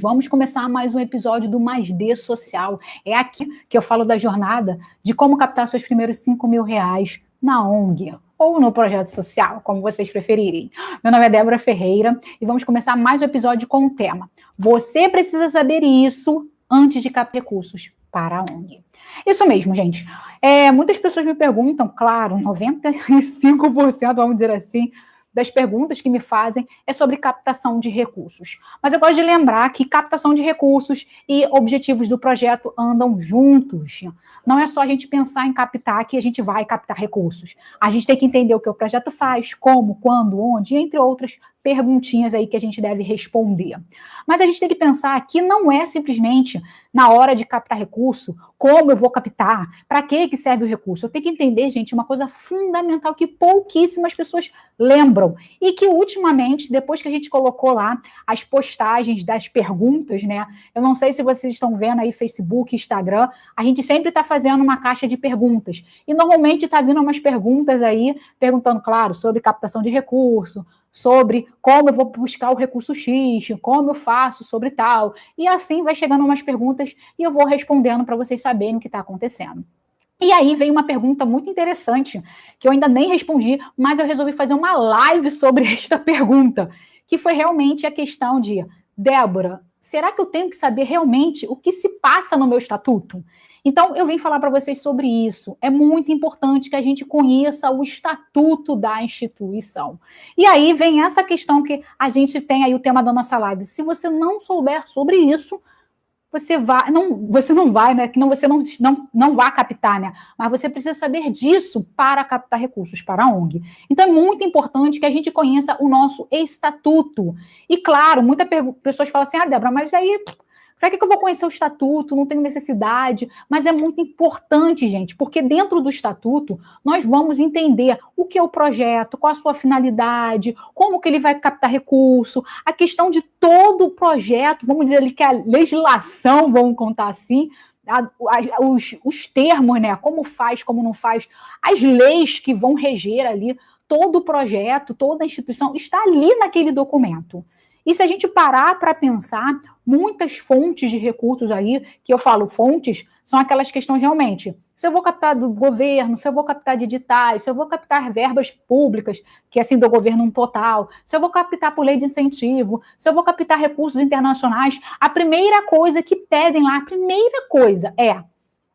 Vamos começar mais um episódio do Mais D Social. É aqui que eu falo da jornada de como captar seus primeiros R$ 5.000 na ONG ou no projeto social, como vocês preferirem. Meu nome é Débora Ferreira e vamos começar mais um episódio com o tema: você precisa saber isso antes de captar recursos para a ONG. Isso mesmo, gente. Muitas pessoas me perguntam, claro, 95%, vamos dizer assim, das perguntas que me fazem é sobre captação de recursos. Mas eu gosto de lembrar que captação de recursos e objetivos do projeto andam juntos. Não é só a gente pensar em captar que a gente vai captar recursos. A gente tem que entender o que o projeto faz, como, quando, onde, entre outras perguntinhas aí que a gente deve responder. Mas a gente tem que pensar que não é simplesmente na hora de captar recurso, como eu vou captar, para que serve o recurso. Eu tenho que entender, gente, uma coisa fundamental que pouquíssimas pessoas lembram e que ultimamente, depois que a gente colocou lá as postagens das perguntas, né? Eu não sei se vocês estão vendo aí Facebook, Instagram, a gente sempre está fazendo uma caixa de perguntas e normalmente está vindo umas perguntas aí, perguntando, claro, sobre captação de recurso, sobre como eu vou buscar o recurso X, como eu faço sobre tal, e assim vai chegando umas perguntas e eu vou respondendo para vocês saberem o que está acontecendo. E aí vem uma pergunta muito interessante, que eu ainda nem respondi, mas eu resolvi fazer uma live sobre esta pergunta, que foi realmente a questão de: Débora, será que eu tenho que saber realmente o que se passa no meu estatuto? Então, eu vim falar para vocês sobre isso. É muito importante que a gente conheça o estatuto da instituição. E aí vem essa questão que a gente tem aí o tema da nossa live. Se você não souber sobre isso, você não vai, né? Que não, você não vai captar, né? Mas você precisa saber disso para captar recursos para a ONG. Então, é muito importante que a gente conheça o nosso estatuto. E, claro, muitas pessoas falam assim: Débora, mas daí para que eu vou conhecer o estatuto? Não tenho necessidade. Mas é muito importante, gente, porque dentro do estatuto nós vamos entender o que é o projeto, qual a sua finalidade, como que ele vai captar recurso, a questão de todo o projeto, vamos dizer ali que a legislação, vamos contar assim, os termos, né? Como faz, como não faz, as leis que vão reger ali todo o projeto, toda a instituição, está ali naquele documento. E se a gente parar para pensar, muitas fontes de recursos aí, que eu falo fontes, são aquelas questões realmente, se eu vou captar do governo, se eu vou captar de editais, se eu vou captar verbas públicas, que é assim do governo um total, se eu vou captar por lei de incentivo, se eu vou captar recursos internacionais, a primeira coisa que pedem lá, a primeira coisa é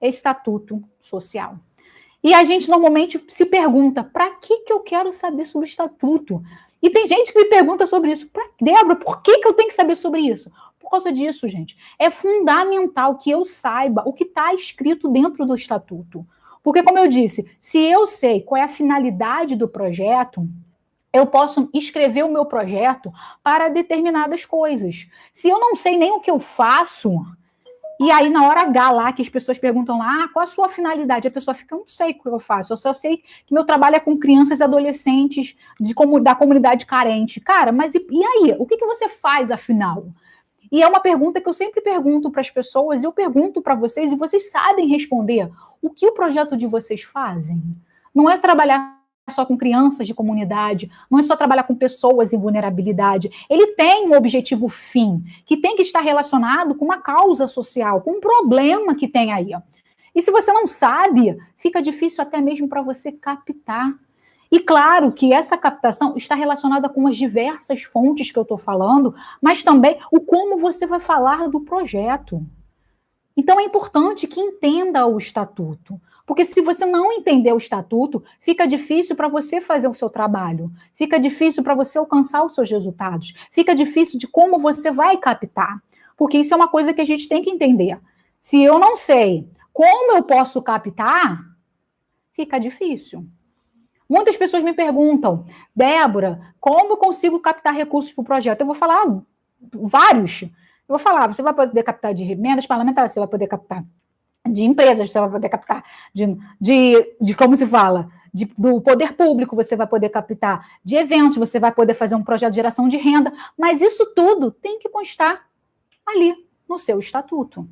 estatuto social. E a gente normalmente se pergunta, para que eu quero saber sobre o estatuto? E tem gente que me pergunta sobre isso. Débora, por que eu tenho que saber sobre isso? Por causa disso, gente. É fundamental que eu saiba o que está escrito dentro do estatuto. Porque, como eu disse, se eu sei qual é a finalidade do projeto, eu posso escrever o meu projeto para determinadas coisas. Se eu não sei nem o que eu faço, e aí, na hora H lá, que as pessoas perguntam lá, qual a sua finalidade? A pessoa fica, eu não sei o que eu faço, eu só sei que meu trabalho é com crianças e adolescentes da comunidade carente. Cara, mas e aí? O que você faz, afinal? E é uma pergunta que eu sempre pergunto para as pessoas, e eu pergunto para vocês, e vocês sabem responder. O que o projeto de vocês fazem? Não é trabalhar só com crianças de comunidade, não é só trabalhar com pessoas em vulnerabilidade. Ele tem um objetivo fim, que tem que estar relacionado com uma causa social, com um problema que tem aí. E se você não sabe, fica difícil até mesmo para você captar. E claro que essa captação está relacionada com as diversas fontes que eu estou falando, mas também o como você vai falar do projeto. Então é importante que entenda o estatuto. Porque se você não entender o estatuto, fica difícil para você fazer o seu trabalho, fica difícil para você alcançar os seus resultados, fica difícil de como você vai captar. Porque isso é uma coisa que a gente tem que entender. Se eu não sei como eu posso captar, fica difícil. Muitas pessoas me perguntam, Débora, como eu consigo captar recursos para o projeto? Eu vou falar vários. Eu vou falar, você vai poder captar de emendas parlamentares, você vai poder captar de empresas, você vai poder captar de como se fala, do poder público, você vai poder captar de eventos, você vai poder fazer um projeto de geração de renda, mas isso tudo tem que constar ali no seu estatuto.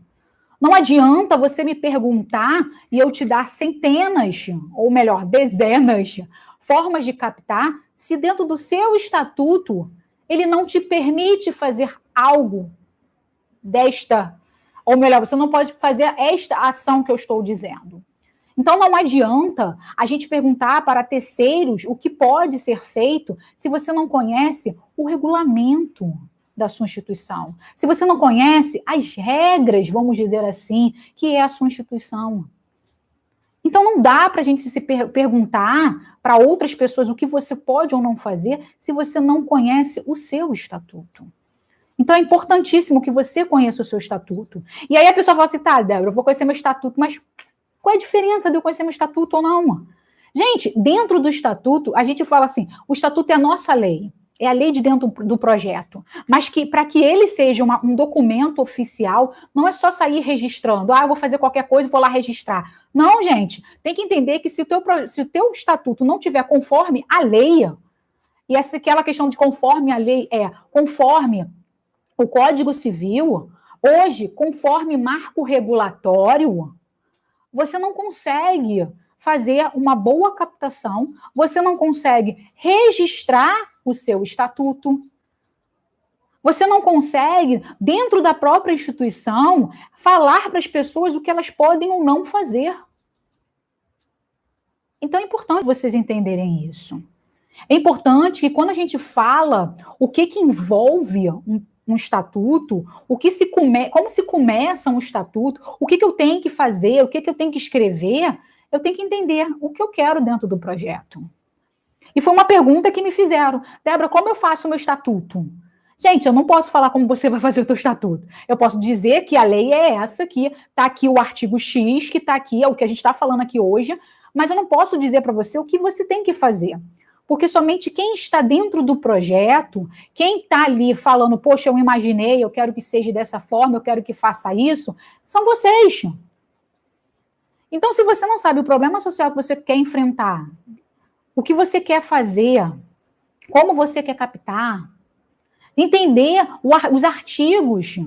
Não adianta você me perguntar e eu te dar centenas, ou melhor, dezenas, formas de captar, se dentro do seu estatuto ele não te permite fazer algo ou melhor, você não pode fazer esta ação que eu estou dizendo. Então, não adianta a gente perguntar para terceiros o que pode ser feito se você não conhece o regulamento da sua instituição. Se você não conhece as regras, vamos dizer assim, que é a sua instituição. Então, não dá para a gente se perguntar para outras pessoas o que você pode ou não fazer se você não conhece o seu estatuto. Então, é importantíssimo que você conheça o seu estatuto. E aí a pessoa fala assim, tá, Débora, eu vou conhecer meu estatuto, mas qual é a diferença de eu conhecer meu estatuto ou não? Gente, dentro do estatuto, a gente fala assim, o estatuto é a nossa lei, é a lei de dentro do projeto, mas que para que ele seja um documento oficial, não é só sair registrando, eu vou fazer qualquer coisa e vou lá registrar. Não, gente, tem que entender que se o teu estatuto não tiver conforme a lei, e aquela questão de conforme a lei conforme o Código Civil, hoje, conforme marco regulatório, você não consegue fazer uma boa captação, você não consegue registrar o seu estatuto, você não consegue, dentro da própria instituição, falar para as pessoas o que elas podem ou não fazer. Então é importante vocês entenderem isso. É importante que quando a gente fala o que envolve um estatuto, como se começa um estatuto, o que eu tenho que fazer, o que eu tenho que escrever, eu tenho que entender o que eu quero dentro do projeto. E foi uma pergunta que me fizeram. Débora, como eu faço o meu estatuto? Gente, eu não posso falar como você vai fazer o seu estatuto. Eu posso dizer que a lei é essa aqui, está aqui o artigo X, que está aqui, é o que a gente está falando aqui hoje, mas eu não posso dizer para você o que você tem que fazer. Porque somente quem está dentro do projeto, quem está ali falando, poxa, eu imaginei, eu quero que seja dessa forma, eu quero que faça isso, são vocês. Então, se você não sabe o problema social que você quer enfrentar, o que você quer fazer, como você quer captar, entender os artigos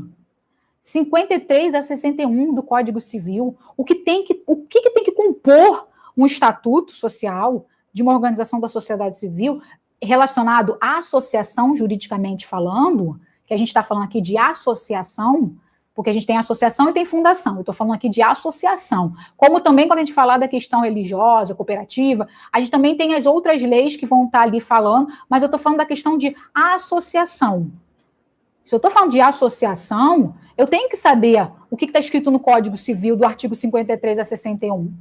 53 a 61 do Código Civil, o que tem que compor um estatuto social de uma organização da sociedade civil relacionado à associação, juridicamente falando, que a gente está falando aqui de associação, porque a gente tem associação e tem fundação. Eu estou falando aqui de associação. Como também quando a gente falar da questão religiosa, cooperativa, a gente também tem as outras leis que vão estar ali falando, mas eu estou falando da questão de associação. Se eu estou falando de associação, eu tenho que saber o que está escrito no Código Civil do artigo 53 a 61.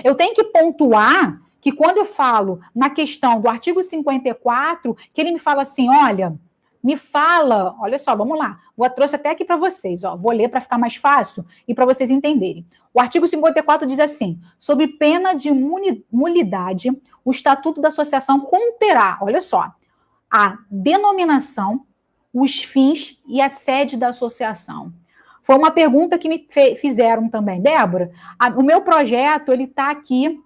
Eu tenho que pontuar que quando eu falo na questão do artigo 54, que ele me fala assim, olha, me fala, olha só, vamos lá, trouxe até aqui para vocês, vou ler para ficar mais fácil e para vocês entenderem. O artigo 54 diz assim, sob pena de nulidade, o Estatuto da Associação conterá, olha só, a denominação, os fins e a sede da associação. Foi uma pergunta que me fizeram também. Débora, o meu projeto, ele está aqui,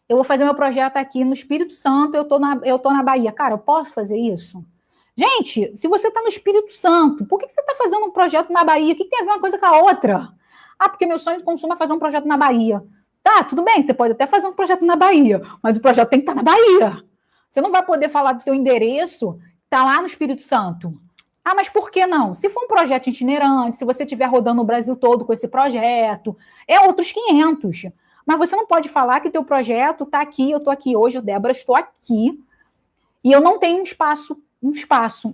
eu vou fazer meu projeto aqui no Espírito Santo, eu tô na Bahia. Cara, eu posso fazer isso? Gente, se você está no Espírito Santo, por que você está fazendo um projeto na Bahia? O que tem a ver uma coisa com a outra? Porque meu sonho de consumo é fazer um projeto na Bahia. Tá, tudo bem, você pode até fazer um projeto na Bahia, mas o projeto tem que estar na Bahia. Você não vai poder falar do teu endereço, tá lá no Espírito Santo. Mas por que não? Se for um projeto itinerante, se você estiver rodando o Brasil todo com esse projeto, é outros 500. Mas você não pode falar que o teu projeto está aqui, eu estou aqui hoje, Débora, estou aqui, e eu não tenho um espaço.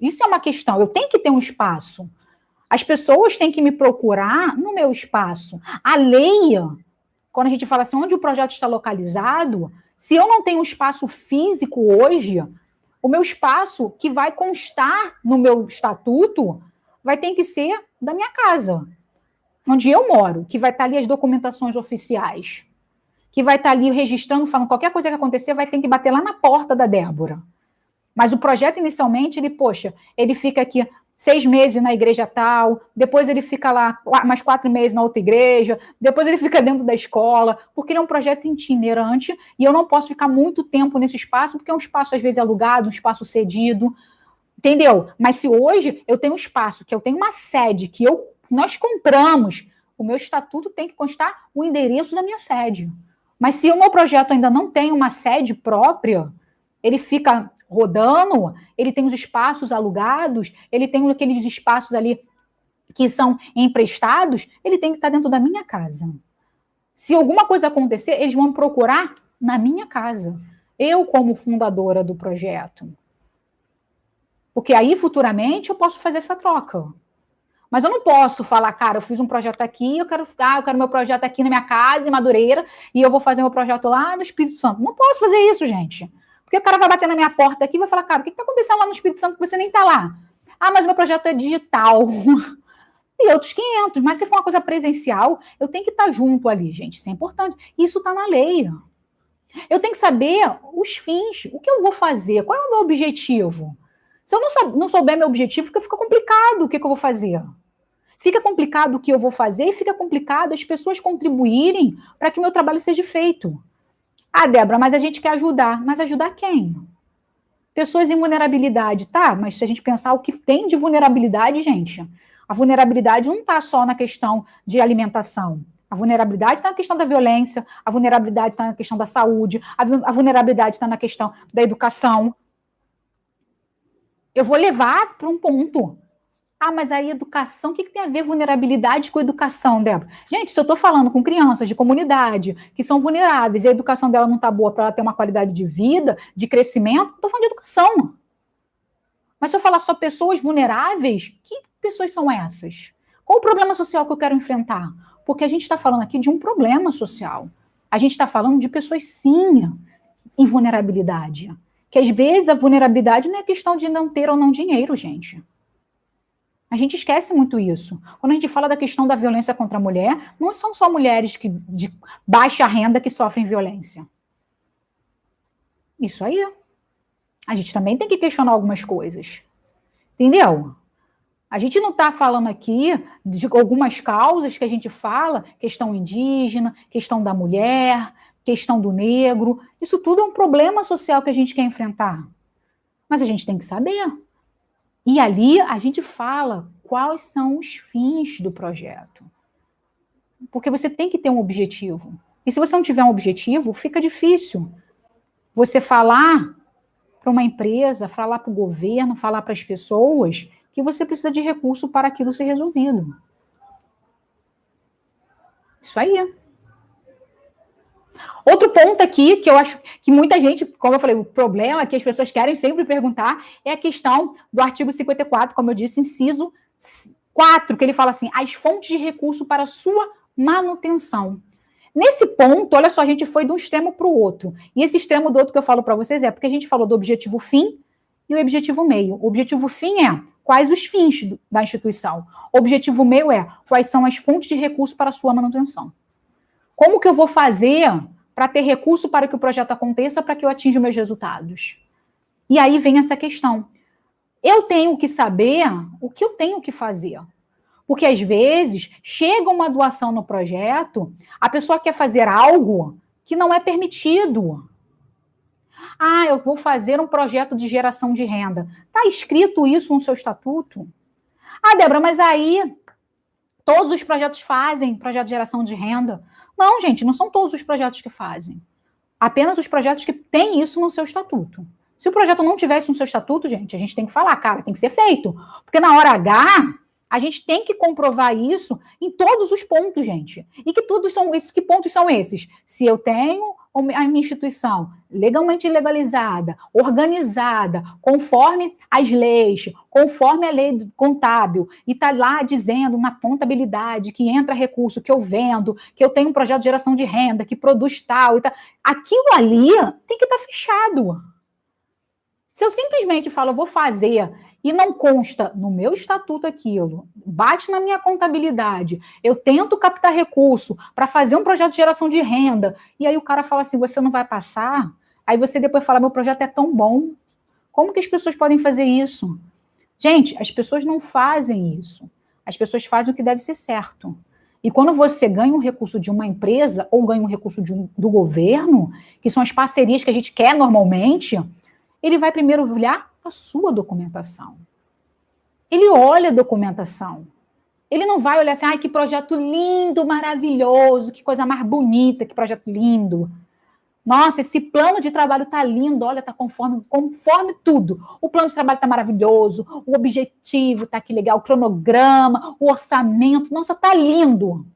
Isso é uma questão, eu tenho que ter um espaço. As pessoas têm que me procurar no meu espaço. A lei, quando a gente fala assim, onde o projeto está localizado, se eu não tenho um espaço físico hoje, o meu espaço que vai constar no meu estatuto vai ter que ser da minha casa, onde eu moro, que vai estar ali as documentações oficiais, que vai estar ali registrando, falando qualquer coisa que acontecer, vai ter que bater lá na porta da Débora. Mas o projeto, inicialmente, ele fica aqui 6 meses na igreja tal, depois ele fica lá mais 4 meses na outra igreja, depois ele fica dentro da escola, porque ele é um projeto itinerante e eu não posso ficar muito tempo nesse espaço, porque é um espaço, às vezes, alugado, um espaço cedido, entendeu? Mas se hoje eu tenho um espaço, que eu tenho uma sede, que nós compramos, o meu estatuto tem que constar o endereço da minha sede. Mas se o meu projeto ainda não tem uma sede própria, ele fica rodando, ele tem os espaços alugados, ele tem aqueles espaços ali que são emprestados, ele tem que estar dentro da minha casa. Se alguma coisa acontecer, eles vão procurar na minha casa. Eu, como fundadora do projeto. Porque aí, futuramente, eu posso fazer essa troca. Mas eu não posso falar, cara, eu fiz um projeto aqui, eu quero meu projeto aqui na minha casa, em Madureira, e eu vou fazer meu projeto lá no Espírito Santo. Não posso fazer isso, gente. Porque o cara vai bater na minha porta aqui e vai falar, cara, o que está acontecendo lá no Espírito Santo que você nem está lá? Ah, mas o meu projeto é digital. E outros 500. Mas se for uma coisa presencial, eu tenho que estar junto ali, gente. Isso é importante. Isso está na lei. Eu tenho que saber os fins. O que eu vou fazer? Qual é o meu objetivo? Se eu não souber meu objetivo, fica complicado o que eu vou fazer. Fica complicado o que eu vou fazer e fica complicado as pessoas contribuírem para que o meu trabalho seja feito. Ah, Débora, mas a gente quer ajudar. Mas ajudar quem? Pessoas em vulnerabilidade, tá? Mas se a gente pensar o que tem de vulnerabilidade, gente, a vulnerabilidade não está só na questão de alimentação. A vulnerabilidade está na questão da violência, a vulnerabilidade está na questão da saúde, a vulnerabilidade está na questão da educação. Eu vou levar para um ponto. Ah, mas aí educação, o que tem a ver vulnerabilidade com educação, Débora? Gente, se eu estou falando com crianças de comunidade que são vulneráveis e a educação dela não está boa para ela ter uma qualidade de vida, de crescimento, estou falando de educação. Mas se eu falar só pessoas vulneráveis, que pessoas são essas? Qual o problema social que eu quero enfrentar? Porque a gente está falando aqui de um problema social. A gente está falando de pessoas, sim, em vulnerabilidade. Que às vezes a vulnerabilidade não é questão de não ter ou não dinheiro, gente. A gente esquece muito isso. Quando a gente fala da questão da violência contra a mulher, não são só mulheres de baixa renda que sofrem violência. Isso aí. A gente também tem que questionar algumas coisas. Entendeu? A gente não está falando aqui de algumas causas que a gente fala, questão indígena, questão da mulher, questão do negro. Isso tudo é um problema social que a gente quer enfrentar. Mas a gente tem que saber. E ali a gente fala quais são os fins do projeto. Porque você tem que ter um objetivo. E se você não tiver um objetivo, fica difícil. Você falar para uma empresa, falar para o governo, falar para as pessoas que você precisa de recurso para aquilo ser resolvido. Isso aí. Outro ponto aqui, que eu acho que muita gente, como eu falei, o problema que as pessoas querem sempre perguntar é a questão do artigo 54, como eu disse, inciso 4, que ele fala assim, as fontes de recurso para sua manutenção. Nesse ponto, olha só, a gente foi de um extremo para o outro. E esse extremo do outro que eu falo para vocês é porque a gente falou do objetivo fim e o objetivo meio. O objetivo fim é quais os fins da instituição. O objetivo meio é quais são as fontes de recurso para sua manutenção. Como que eu vou fazer para ter recurso para que o projeto aconteça, para que eu atinja meus resultados? E aí vem essa questão. Eu tenho que saber o que eu tenho que fazer. Porque, às vezes, chega uma doação no projeto, a pessoa quer fazer algo que não é permitido. Ah, eu vou fazer um projeto de geração de renda. Está escrito isso no seu estatuto? Ah, Débora, mas aí todos os projetos fazem projeto de geração de renda? Não, gente, não são todos os projetos que fazem. Apenas os projetos que têm isso no seu estatuto. Se o projeto não tivesse no seu estatuto, gente, a gente tem que falar, cara, tem que ser feito. Porque na hora H, a gente tem que comprovar isso em todos os pontos, gente. E que todos são esses, que pontos são esses? Se eu tenho a minha instituição legalmente legalizada, organizada, conforme as leis, conforme a lei contábil, e está lá dizendo na contabilidade que entra recurso, que eu vendo, que eu tenho um projeto de geração de renda, que produz tal, e tal. Aquilo ali tem que estar fechado. Se eu simplesmente falo, eu vou fazer, e não consta no meu estatuto aquilo, bate na minha contabilidade, eu tento captar recurso para fazer um projeto de geração de renda, e aí o cara fala assim, você não vai passar? Aí você depois fala, meu projeto é tão bom. Como que as pessoas podem fazer isso? Gente, as pessoas não fazem isso. As pessoas fazem o que deve ser certo. E quando você ganha um recurso de uma empresa ou ganha um recurso do governo, que são as parcerias que a gente quer normalmente, ele vai primeiro olhar a sua documentação. Ele olha a documentação. Ele não vai olhar assim, ai, que projeto lindo, maravilhoso, que coisa mais bonita, que projeto lindo. Nossa, esse plano de trabalho tá lindo, olha, tá conforme tudo. O plano de trabalho tá maravilhoso, o objetivo tá aqui legal, o cronograma, o orçamento, nossa, tá lindo.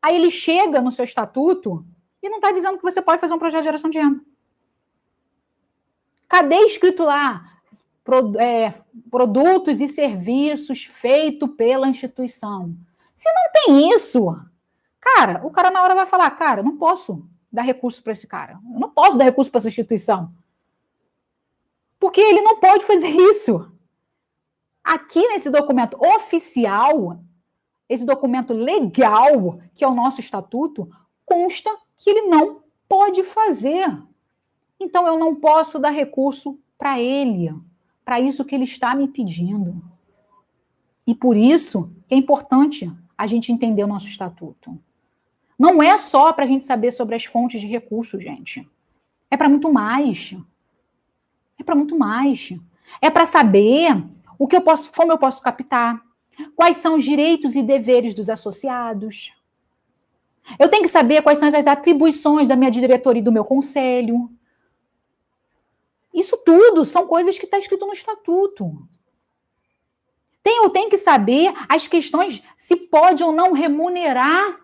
Aí ele chega no seu estatuto e não tá dizendo que você pode fazer um projeto de geração de renda. Cadê escrito lá? Produtos e serviços feitos pela instituição. Se não tem isso, cara, o cara na hora vai falar, cara, eu não posso dar recurso para esse cara. Eu não posso dar recurso para essa instituição. Porque ele não pode fazer isso. Aqui nesse documento oficial, esse documento legal, que é o nosso estatuto, consta que ele não pode fazer. Então, eu não posso dar recurso para ele, para isso que ele está me pedindo. E por isso é importante a gente entender o nosso estatuto. Não é só para a gente saber sobre as fontes de recursos, gente. É para muito mais. É para muito mais. É para saber como eu posso captar, quais são os direitos e deveres dos associados. Eu tenho que saber quais são as atribuições da minha diretoria e do meu conselho. Isso tudo são coisas que está escrito no estatuto. Eu tenho que saber as questões se pode ou não remunerar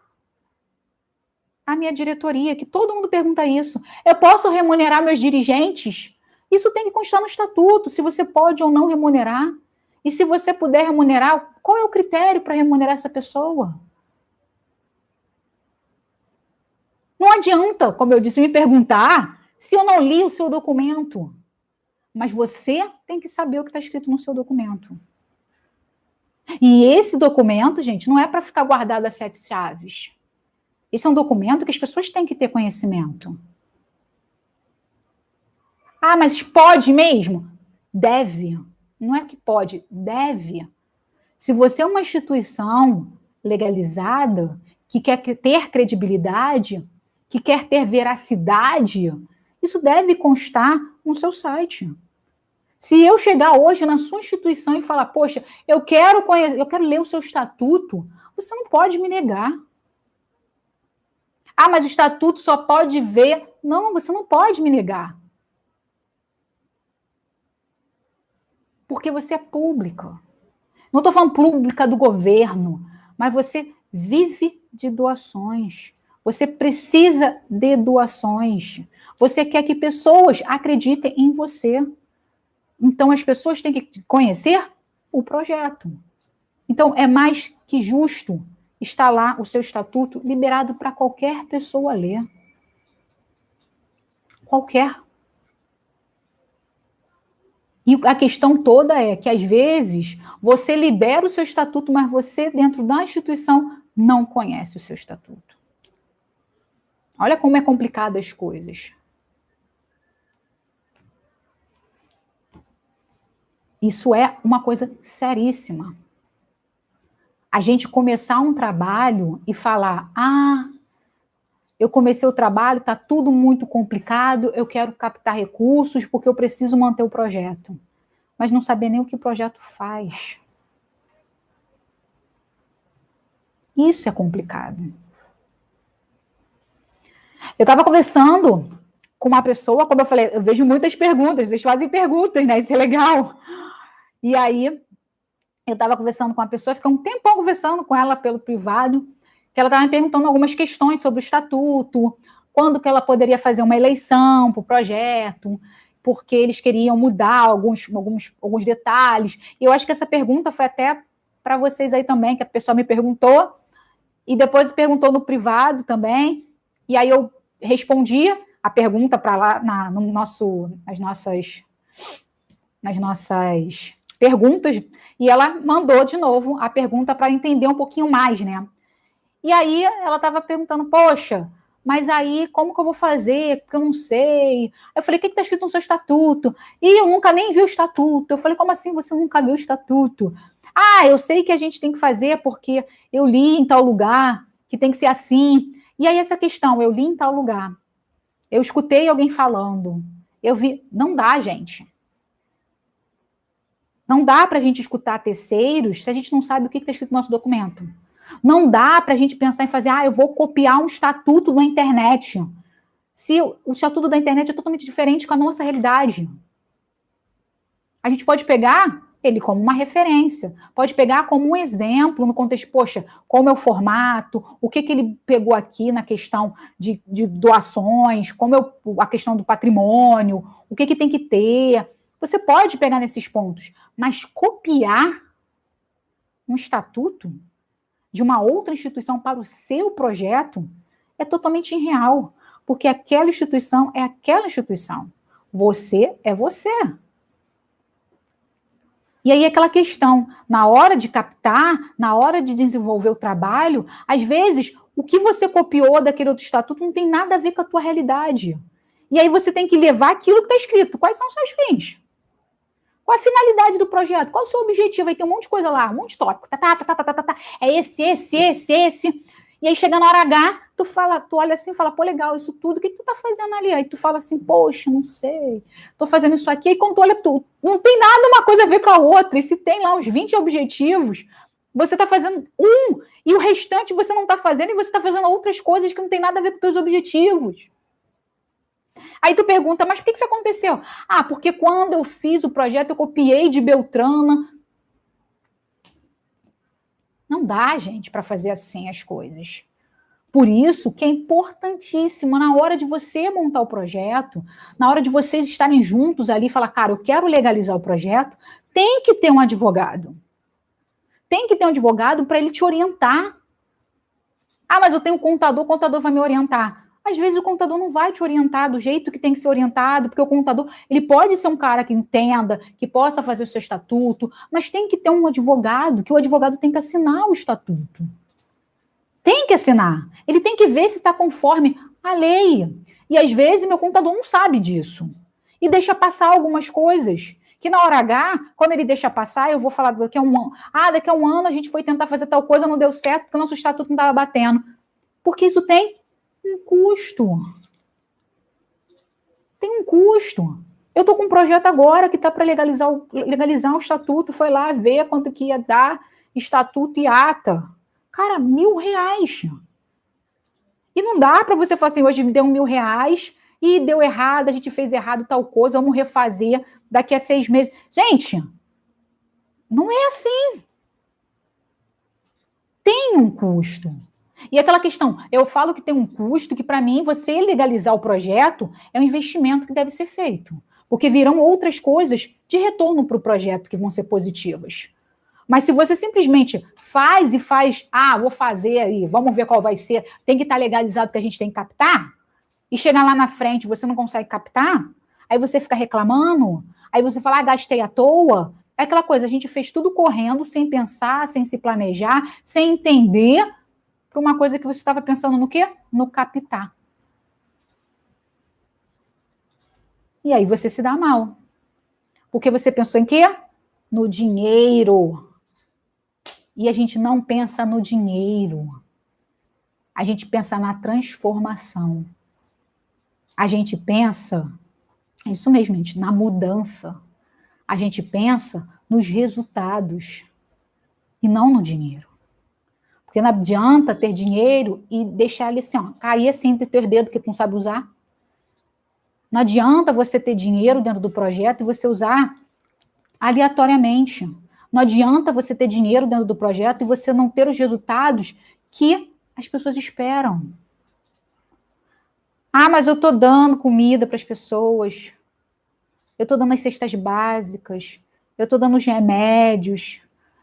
a minha diretoria, que todo mundo pergunta isso. Eu posso remunerar meus dirigentes? Isso tem que constar no estatuto, se você pode ou não remunerar. E se você puder remunerar, qual é o critério para remunerar essa pessoa? Não adianta, como eu disse, me perguntar se eu não li o seu documento. Mas você tem que saber o que está escrito no seu documento. E esse documento, gente, não é para ficar guardado às 7 chaves. Esse é um documento que as pessoas têm que ter conhecimento. Ah, mas pode mesmo? Deve. Não é que pode, deve. Se você é uma instituição legalizada, que quer ter credibilidade, que quer ter veracidade, isso deve constar no seu site. Se eu chegar hoje na sua instituição e falar, poxa, eu quero ler o seu estatuto, você não pode me negar. Ah, mas o estatuto só pode ver. Não, você não pode me negar. Porque você é pública. Não estou falando pública do governo, mas você vive de doações. Você precisa de doações. Você quer que pessoas acreditem em você. Então, as pessoas têm que conhecer o projeto. Então, é mais que justo estar lá o seu estatuto liberado para qualquer pessoa ler. Qualquer. E a questão toda é que, às vezes, você libera o seu estatuto, mas você, dentro da instituição, não conhece o seu estatuto. Olha como é complicado as coisas. Isso é uma coisa seríssima. A gente começar um trabalho e falar, eu comecei o trabalho, está tudo muito complicado, eu quero captar recursos porque eu preciso manter o projeto. Mas não saber nem o que o projeto faz. Isso é complicado. Eu estava conversando com uma pessoa, como eu falei, eu vejo muitas perguntas, vocês fazem perguntas, né? Isso é legal. E aí, eu estava conversando com uma pessoa, fiquei um tempão conversando com ela pelo privado, que ela estava me perguntando algumas questões sobre o estatuto, quando que ela poderia fazer uma eleição para o projeto, porque eles queriam mudar alguns detalhes. E eu acho que essa pergunta foi até para vocês aí também, que a pessoa me perguntou, e depois perguntou no privado também, e aí eu respondi a pergunta para lá nas nossas perguntas, e ela mandou de novo a pergunta para entender um pouquinho mais, né? E aí ela estava perguntando, poxa, mas aí como que eu vou fazer? Porque eu não sei. Eu falei, o que está escrito no seu estatuto? E eu nunca nem vi o estatuto. Eu falei, como assim você nunca viu o estatuto? Eu sei que a gente tem que fazer porque eu li em tal lugar, que tem que ser assim. E aí essa questão, eu li em tal lugar. Eu escutei alguém falando. Eu vi. Não dá, gente. Não dá para a gente escutar terceiros se a gente não sabe o que está escrito no nosso documento. Não dá para a gente pensar em fazer, eu vou copiar um estatuto na internet. se o estatuto da internet é totalmente diferente com a nossa realidade? A gente pode pegar ele como uma referência, pode pegar como um exemplo no contexto, poxa, como é o formato, o que ele pegou aqui na questão de doações, como é a questão do patrimônio, o que tem que ter. Você pode pegar nesses pontos, mas copiar um estatuto de uma outra instituição para o seu projeto é totalmente irreal, porque aquela instituição é aquela instituição. Você é você. E aí aquela questão, na hora de captar, na hora de desenvolver o trabalho, às vezes o que você copiou daquele outro estatuto não tem nada a ver com a tua realidade. E aí você tem que levar aquilo que está escrito. Quais são os seus fins? Qual a finalidade do projeto? Qual o seu objetivo? Aí tem um monte de coisa lá, um monte de tópico. É esse. E aí chega na hora H, tu olha assim e fala, pô, legal, isso tudo, o que tu tá fazendo ali? Aí tu fala assim, poxa, não sei, tô fazendo isso aqui, e quando tu olha, não tem nada uma coisa a ver com a outra, e se tem lá uns 20 objetivos, você tá fazendo um, e o restante você não tá fazendo, e você tá fazendo outras coisas que não tem nada a ver com os teus objetivos. Aí tu pergunta, mas por que isso aconteceu? Ah, porque quando eu fiz o projeto, eu copiei de Beltrana. Não dá, gente, para fazer assim as coisas. Por isso que é importantíssimo, na hora de você montar o projeto, na hora de vocês estarem juntos ali e falar, cara, eu quero legalizar o projeto, tem que ter um advogado. Tem que ter um advogado para ele te orientar. Ah, mas eu tenho um contador, o contador vai me orientar. Às vezes o contador não vai te orientar do jeito que tem que ser orientado, porque o contador, ele pode ser um cara que entenda, que possa fazer o seu estatuto, mas tem que ter um advogado, que o advogado tem que assinar o estatuto. Tem que assinar. Ele tem que ver se está conforme a lei. E às vezes meu contador não sabe disso. E deixa passar algumas coisas. Que na hora H, quando ele deixa passar, eu vou falar daqui a um ano. Ah, daqui a um ano a gente foi tentar fazer tal coisa, não deu certo, porque o nosso estatuto não estava batendo. Porque isso tem um custo. Tem um custo. Eu estou com um projeto agora que está para legalizar o estatuto, foi lá ver quanto que ia dar estatuto e ata. Cara, R$1.000. E não dá para você falar assim, hoje me deu R$1.000 e deu errado, a gente fez errado tal coisa, vamos refazer daqui a 6 meses. Gente, não é assim. Tem um custo. E aquela questão, eu falo que tem um custo que, para mim, você legalizar o projeto é um investimento que deve ser feito. Porque virão outras coisas de retorno para o projeto que vão ser positivas. Mas se você simplesmente faz, vou fazer aí, vamos ver qual vai ser, tem que estar legalizado que a gente tem que captar, e chegar lá na frente você não consegue captar, aí você fica reclamando, aí você fala, gastei à toa. É aquela coisa, a gente fez tudo correndo, sem pensar, sem se planejar, sem entender, para uma coisa que você estava pensando no quê? No captar. E aí você se dá mal. Porque você pensou em quê? No dinheiro. E a gente não pensa no dinheiro. A gente pensa na transformação. A gente pensa, é isso mesmo, gente, na mudança. A gente pensa nos resultados e não no dinheiro. Porque não adianta ter dinheiro e deixar ele assim, ó, cair assim entre teus dedos que tu não sabe usar. Não adianta você ter dinheiro dentro do projeto e você usar aleatoriamente. Não adianta você ter dinheiro dentro do projeto e você não ter os resultados que as pessoas esperam. Ah, mas eu estou dando comida para as pessoas. Eu estou dando as cestas básicas. Eu estou dando os remédios.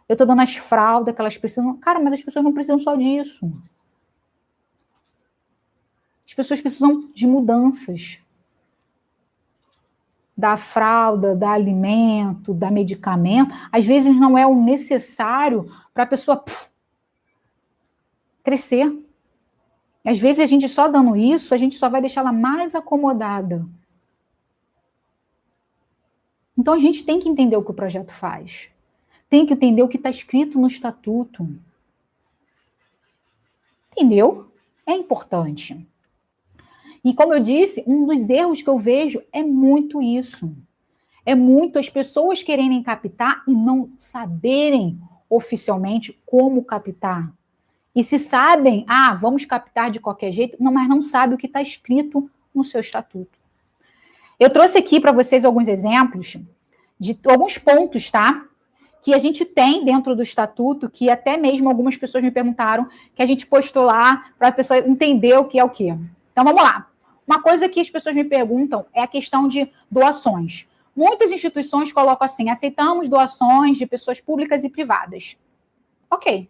Eu estou dando as fraldas que elas precisam. Cara, mas as pessoas não precisam só disso. As pessoas precisam de mudanças. Da fralda, da alimento, da medicamento. Às vezes não é o necessário para a pessoa crescer. Às vezes a gente só dando isso, a gente só vai deixar ela mais acomodada. Então a gente tem que entender o que o projeto faz. Tem que entender o que está escrito no estatuto. Entendeu? É importante. E como eu disse, um dos erros que eu vejo é muito isso. É muito as pessoas quererem captar e não saberem oficialmente como captar. E se sabem, vamos captar de qualquer jeito, não, mas não sabe o que está escrito no seu estatuto. Eu trouxe aqui para vocês alguns exemplos de alguns pontos, tá? Que a gente tem dentro do estatuto, que até mesmo algumas pessoas me perguntaram, que a gente postou lá para a pessoa entender o que é o quê. Então, vamos lá. Uma coisa que as pessoas me perguntam é a questão de doações. Muitas instituições colocam assim, aceitamos doações de pessoas públicas e privadas. Ok.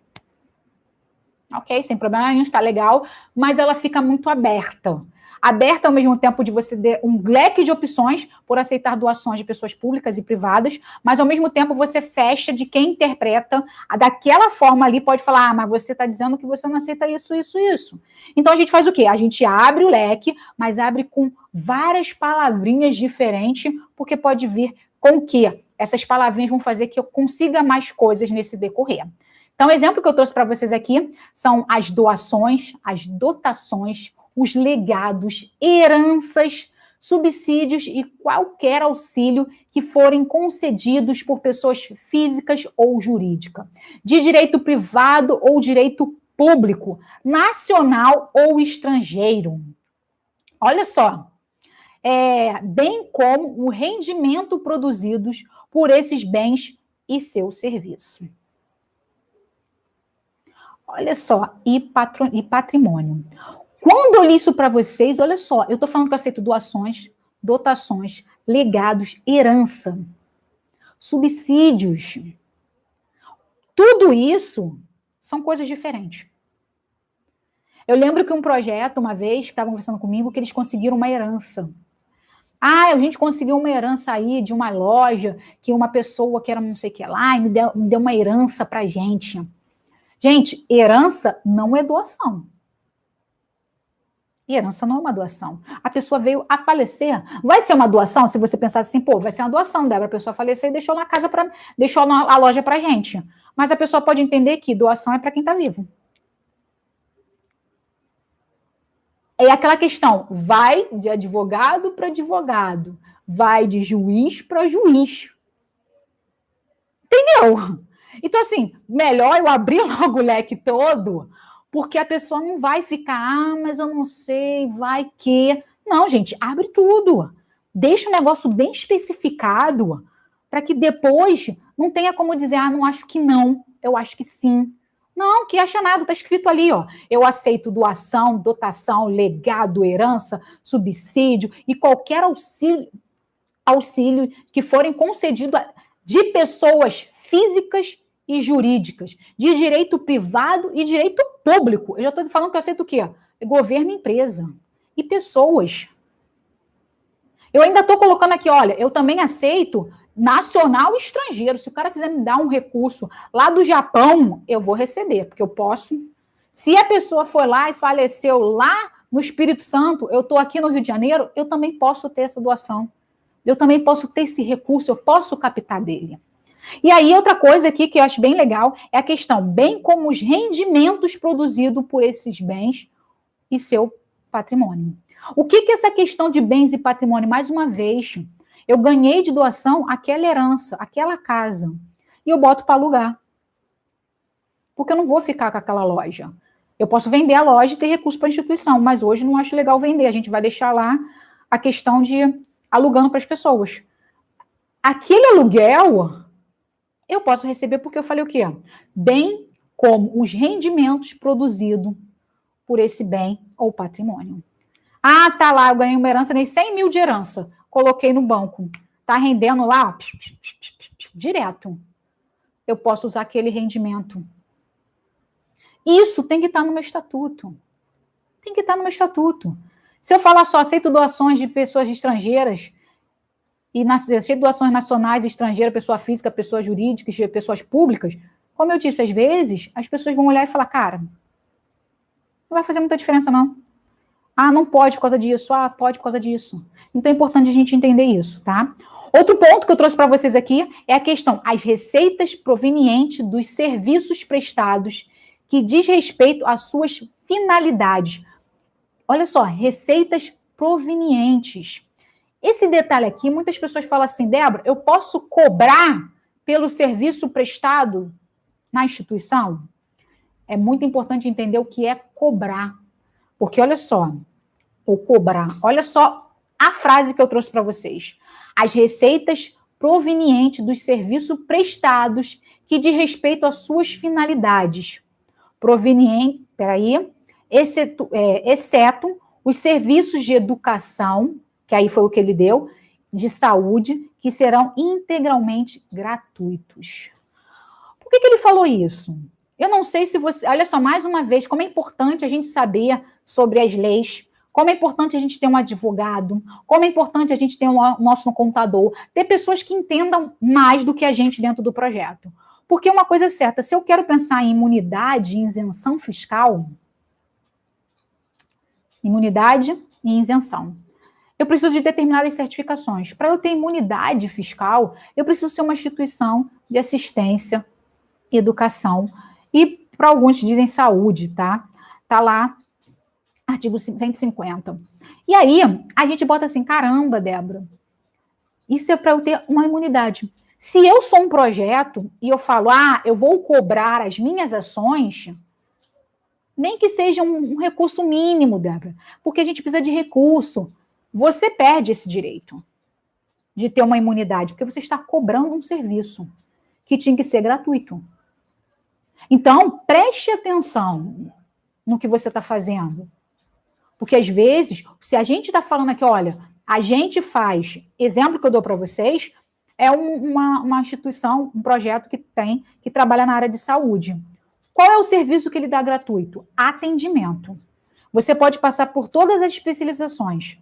Ok, sem problema nenhum, está legal, mas ela fica muito aberta. Aberta ao mesmo tempo de você ter um leque de opções por aceitar doações de pessoas públicas e privadas, mas ao mesmo tempo você fecha de quem interpreta daquela forma ali, pode falar, mas você está dizendo que você não aceita isso, isso, isso. Então a gente faz o quê? A gente abre o leque, mas abre com várias palavrinhas diferentes, porque pode vir com o quê? Essas palavrinhas vão fazer que eu consiga mais coisas nesse decorrer. Então, o exemplo que eu trouxe para vocês aqui são as doações, as dotações, os legados, heranças, subsídios e qualquer auxílio que forem concedidos por pessoas físicas ou jurídicas, de direito privado ou direito público, nacional ou estrangeiro. Olha só, bem como o rendimento produzidos por esses bens e seu serviço. Olha só, e patrimônio. Quando eu li isso para vocês, olha só, eu estou falando que eu aceito doações, dotações, legados, herança, subsídios. Tudo isso são coisas diferentes. Eu lembro que um projeto, uma vez, que estavam conversando comigo, que eles conseguiram uma herança. A gente conseguiu uma herança aí de uma loja, que uma pessoa que era não sei o que lá, e me deu uma herança para a gente. Gente, herança não é doação. Herança não é uma doação. A pessoa veio a falecer. Vai ser uma doação se você pensar assim, pô, vai ser uma doação, Débora, a pessoa faleceu e deixou na casa deixou a loja pra gente. Mas a pessoa pode entender que doação é para quem está vivo. É aquela questão, vai de advogado para advogado, vai de juiz para juiz. Entendeu? Então, assim, melhor eu abrir logo o leque todo, porque a pessoa não vai ficar, mas eu não sei, vai que... Não, gente, abre tudo. Deixa o negócio bem especificado, para que depois não tenha como dizer, não acho que não, eu acho que sim. Não, que acha nada, tá escrito ali, ó. Eu aceito doação, dotação, legado, herança, subsídio e qualquer auxílio que forem concedidos de pessoas físicas e jurídicas, de direito privado e direito público. Eu já estou falando que eu aceito o quê? Governo e empresa. E pessoas. Eu ainda estou colocando aqui, olha, eu também aceito nacional e estrangeiro. Se o cara quiser me dar um recurso lá do Japão, eu vou receber, porque eu posso. Se a pessoa foi lá e faleceu lá no Espírito Santo, eu estou aqui no Rio de Janeiro, eu também posso ter essa doação. Eu também posso ter esse recurso, eu posso captar dele. E aí, outra coisa aqui que eu acho bem legal é a questão, bem como os rendimentos produzidos por esses bens e seu patrimônio. O que é essa questão de bens e patrimônio? Mais uma vez, eu ganhei de doação aquela herança, aquela casa, e eu boto para alugar. Porque eu não vou ficar com aquela loja. Eu posso vender a loja e ter recurso para a instituição, mas hoje não acho legal vender. A gente vai deixar lá a questão de alugando para as pessoas. Aquele aluguel eu posso receber porque eu falei o quê? Bem como os rendimentos produzidos por esse bem ou patrimônio. Tá lá, eu ganhei uma herança, nem 100 mil de herança. Coloquei no banco. Tá rendendo lá? Direto. Eu posso usar aquele rendimento. Isso tem que estar no meu estatuto. Tem que estar no meu estatuto. Se eu falar só, aceito doações de pessoas estrangeiras, e aceito doações nacionais, estrangeiras, pessoa física, pessoas jurídicas, pessoas públicas, como eu disse, às vezes, as pessoas vão olhar e falar, cara, não vai fazer muita diferença, não. Não pode por causa disso. Pode por causa disso. Então é importante a gente entender isso, tá? Outro ponto que eu trouxe para vocês aqui é a questão, as receitas provenientes dos serviços prestados que diz respeito às suas finalidades. Olha só, receitas provenientes. Esse detalhe aqui, muitas pessoas falam assim, Débora, eu posso cobrar pelo serviço prestado na instituição? É muito importante entender o que é cobrar. Porque, olha só, ou cobrar. Olha só a frase que eu trouxe para vocês. As receitas provenientes dos serviços prestados que diz respeito às suas finalidades. Exceto os serviços de educação, que aí foi o que ele deu, de saúde, que serão integralmente gratuitos. Por que ele falou isso? Eu não sei se você... Olha só, mais uma vez, como é importante a gente saber sobre as leis, como é importante a gente ter um advogado, como é importante a gente ter um nosso contador, ter pessoas que entendam mais do que a gente dentro do projeto. Porque uma coisa é certa, se eu quero pensar em imunidade e isenção fiscal, imunidade e isenção, eu preciso de determinadas certificações. Para eu ter imunidade fiscal, eu preciso ser uma instituição de assistência, educação e, para alguns dizem, saúde, tá? Tá lá, artigo 150. E aí, a gente bota assim, caramba, Débora, isso é para eu ter uma imunidade. Se eu sou um projeto e eu falo, eu vou cobrar as minhas ações, nem que seja um recurso mínimo, Débora, porque a gente precisa de recurso. Você perde esse direito de ter uma imunidade, porque você está cobrando um serviço que tinha que ser gratuito. Então, preste atenção no que você está fazendo. Porque, às vezes, se a gente está falando aqui, olha, a gente faz, exemplo que eu dou para vocês, é uma instituição, um projeto que trabalha na área de saúde. Qual é o serviço que ele dá gratuito? Atendimento. Você pode passar por todas as especializações.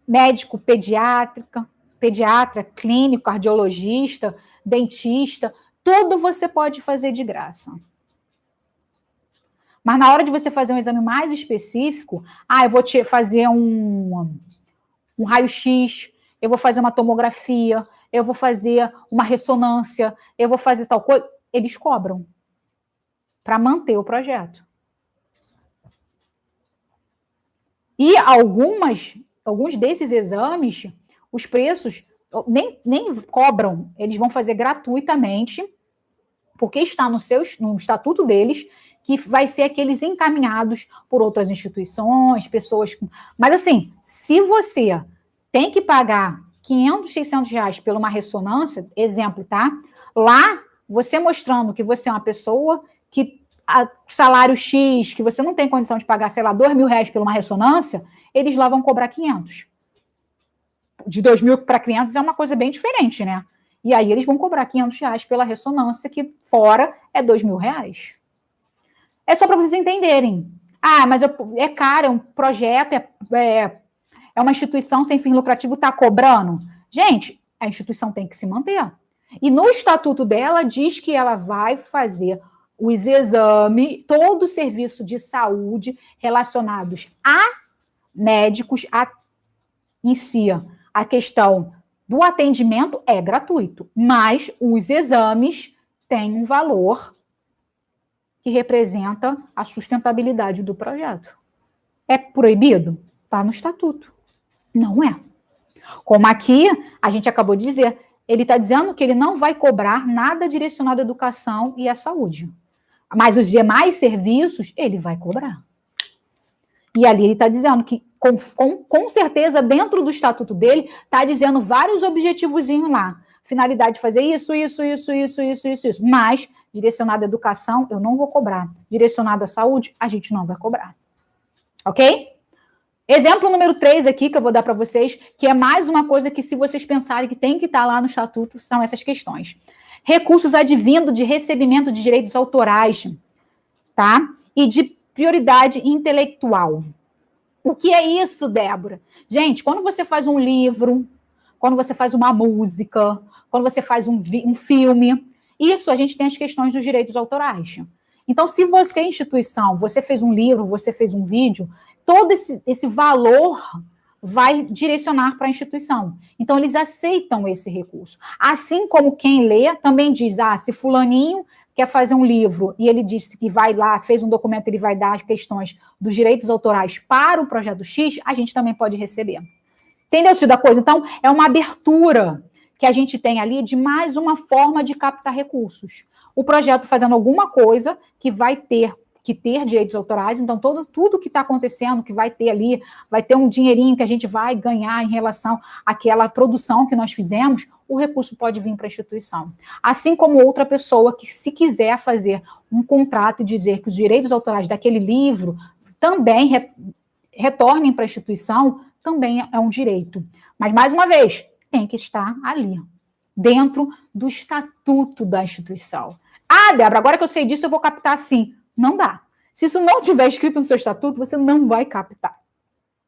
Médico, pediatra, clínico, cardiologista, dentista, tudo você pode fazer de graça. Mas na hora de você fazer um exame mais específico, eu vou te fazer um raio-x, eu vou fazer uma tomografia, eu vou fazer uma ressonância, eu vou fazer tal coisa, eles cobram para manter o projeto. E alguns desses exames, os preços nem cobram, eles vão fazer gratuitamente, porque está no estatuto deles, que vai ser aqueles encaminhados por outras instituições, pessoas... Mas assim, se você tem que pagar 500, 600 reais por uma ressonância, exemplo, tá? Lá, você mostrando que você é uma pessoa que salário X, que você não tem condição de pagar, sei lá, 2 mil reais por uma ressonância, eles lá vão cobrar 500. De 2 mil para 500 é uma coisa bem diferente, né? E aí eles vão cobrar 500 reais pela ressonância, que fora é 2 mil reais. É só para vocês entenderem. Mas é caro, é um projeto, é uma instituição sem fim lucrativo, está cobrando. Gente, a instituição tem que se manter. E no estatuto dela diz que ela vai fazer os exames, todo o serviço de saúde relacionados a médicos, em si, a questão do atendimento é gratuito, mas os exames têm um valor que representa a sustentabilidade do projeto. É proibido? Está no estatuto. Não é. Como aqui, a gente acabou de dizer, ele está dizendo que ele não vai cobrar nada direcionado à educação e à saúde. Mas os demais serviços, ele vai cobrar. E ali ele está dizendo que, com certeza, dentro do estatuto dele, está dizendo vários objetivozinhos lá. Finalidade de fazer isso. Mas, direcionado à educação, eu não vou cobrar. Direcionado à saúde, a gente não vai cobrar. Ok? Exemplo número 3 aqui, que eu vou dar para vocês, que é mais uma coisa que, se vocês pensarem que tem que estar lá no estatuto, são essas questões. Recursos advindo de recebimento de direitos autorais, tá? E de prioridade intelectual. O que é isso, Débora? Gente, quando você faz um livro, quando você faz uma música, quando você faz um filme, isso a gente tem as questões dos direitos autorais. Então, se você, instituição, você fez um livro, você fez um vídeo, todo esse valor vai direcionar para a instituição. Então, eles aceitam esse recurso. Assim como quem lê também diz, se fulaninho quer fazer um livro e ele disse que vai lá, fez um documento, ele vai dar as questões dos direitos autorais para o projeto X, a gente também pode receber. Entendeu esse tipo da coisa? Então, é uma abertura que a gente tem ali de mais uma forma de captar recursos. O projeto fazendo alguma coisa que que ter direitos autorais, então tudo que está acontecendo, que vai ter ali, vai ter um dinheirinho que a gente vai ganhar em relação àquela produção que nós fizemos, o recurso pode vir para a instituição. Assim como outra pessoa que, se quiser fazer um contrato e dizer que os direitos autorais daquele livro também retornem para a instituição, também é um direito. Mas, mais uma vez, tem que estar ali, dentro do estatuto da instituição. Ah, Débora, agora que eu sei disso, eu vou captar sim. Não dá. Se isso não tiver escrito no seu estatuto, você não vai captar.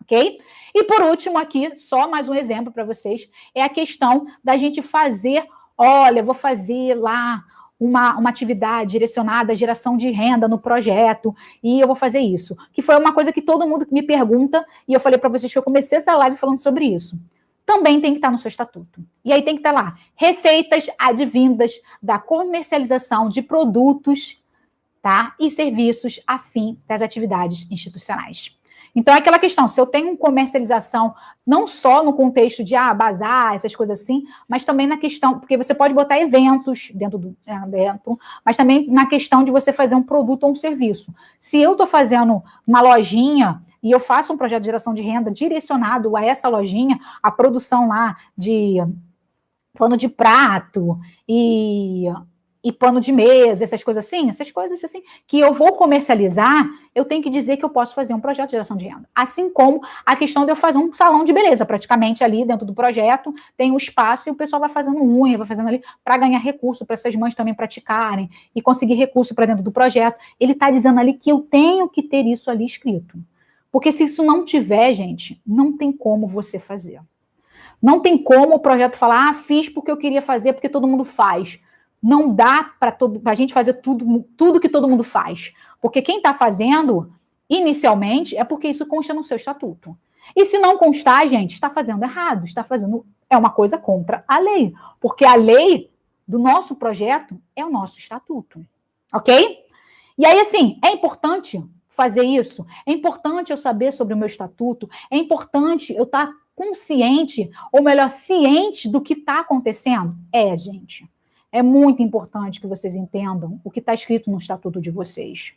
Ok? E por último aqui, só mais um exemplo para vocês, é a questão da gente fazer, olha, vou fazer lá uma atividade direcionada à geração de renda no projeto, e eu vou fazer isso. Que foi uma coisa que todo mundo me pergunta, e eu falei para vocês que eu comecei essa live falando sobre isso. Também tem que estar no seu estatuto. E aí tem que estar lá, receitas advindas da comercialização de produtos, tá, e serviços a fim das atividades institucionais. Então, é aquela questão, se eu tenho comercialização, não só no contexto de bazar, essas coisas assim, mas também na questão, porque você pode botar eventos dentro, mas também na questão de você fazer um produto ou um serviço. Se eu estou fazendo uma lojinha e eu faço um projeto de geração de renda direcionado a essa lojinha, a produção lá de pano de prato e pano de mesa, essas coisas assim, que eu vou comercializar, eu tenho que dizer que eu posso fazer um projeto de geração de renda. Assim como a questão de eu fazer um salão de beleza, praticamente ali dentro do projeto, tem um espaço e o pessoal vai fazendo unha, vai fazendo ali para ganhar recurso, para essas mães também praticarem e conseguir recurso para dentro do projeto. Ele está dizendo ali que eu tenho que ter isso ali escrito. Porque se isso não tiver, gente, não tem como você fazer. Não tem como o projeto falar, fiz porque eu queria fazer, porque todo mundo faz. Não dá para a gente fazer tudo que todo mundo faz. Porque quem está fazendo, inicialmente, é porque isso consta no seu estatuto. E se não constar, gente, está fazendo errado, é uma coisa contra a lei. Porque a lei do nosso projeto é o nosso estatuto. Ok? E aí, assim, é importante fazer isso, é importante eu saber sobre o meu estatuto, é importante eu estar consciente, ou melhor, ciente do que está acontecendo. Gente. É muito importante que vocês entendam o que está escrito no estatuto de vocês.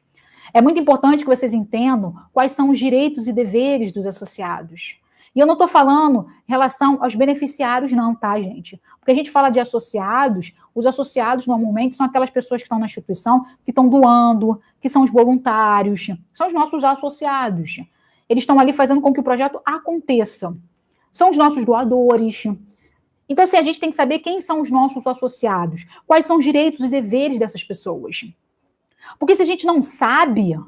É muito importante que vocês entendam quais são os direitos e deveres dos associados. E eu não estou falando em relação aos beneficiários, não, tá, gente? Porque a gente fala de associados, os associados normalmente são aquelas pessoas que estão na instituição, que estão doando, que são os voluntários, são os nossos associados. Eles estão ali fazendo com que o projeto aconteça. São os nossos doadores. Então, assim, a gente tem que saber quem são os nossos associados, quais são os direitos e deveres dessas pessoas. Porque se a gente não sabe,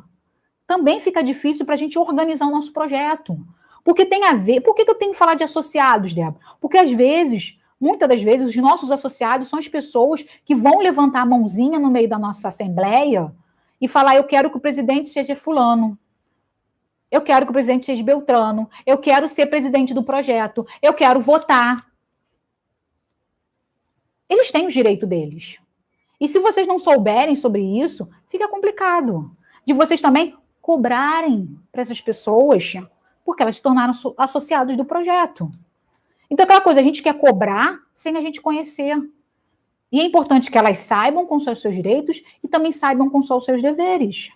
também fica difícil para a gente organizar o nosso projeto. Porque tem a ver... Por que eu tenho que falar de associados, Débora? Porque, às vezes, muitas das vezes, os nossos associados são as pessoas que vão levantar a mãozinha no meio da nossa assembleia e falar, eu quero que o presidente seja fulano. Eu quero que o presidente seja Beltrano. Eu quero ser presidente do projeto. Eu quero votar. Eles têm o direito deles. E se vocês não souberem sobre isso, fica complicado. De vocês também cobrarem para essas pessoas, porque elas se tornaram associados do projeto. Então, aquela coisa, a gente quer cobrar sem a gente conhecer. E é importante que elas saibam quais são os seus direitos e também saibam quais são os seus deveres.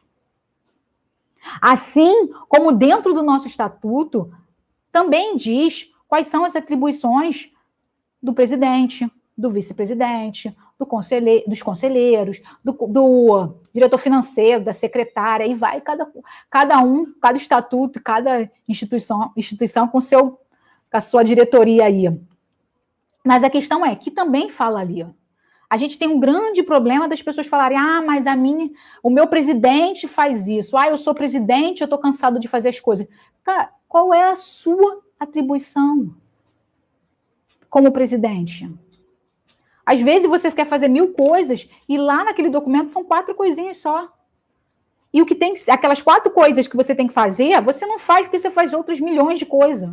Assim como dentro do nosso estatuto, também diz quais são as atribuições do presidente, do vice-presidente, dos conselheiros, do diretor financeiro, da secretária, e vai cada estatuto, cada instituição com a sua diretoria aí. Mas a questão é que também fala ali, a gente tem um grande problema das pessoas falarem, mas o meu presidente faz isso, eu sou presidente, eu estou cansado de fazer as coisas. Cara, qual é a sua atribuição como presidente? Às vezes você quer fazer 1000 coisas e lá naquele documento são 4 coisinhas só. E o que tem, aquelas 4 coisas que você tem que fazer, você não faz porque você faz outras milhões de coisas.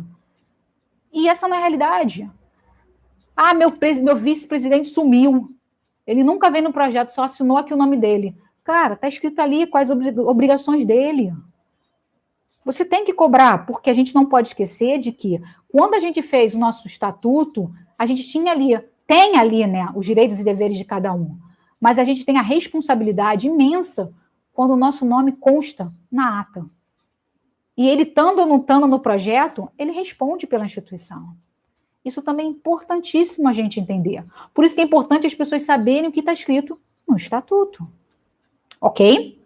E essa não é a realidade. Meu vice-presidente sumiu. Ele nunca veio no projeto, só assinou aqui o nome dele. Cara, tá escrito ali quais obrigações dele. Você tem que cobrar, porque a gente não pode esquecer de que quando a gente fez o nosso estatuto, a gente tem ali, né, os direitos e deveres de cada um. Mas a gente tem a responsabilidade imensa quando o nosso nome consta na ata. E ele, estando ou não estando no projeto, ele responde pela instituição. Isso também é importantíssimo a gente entender. Por isso que é importante as pessoas saberem o que está escrito no estatuto. Ok?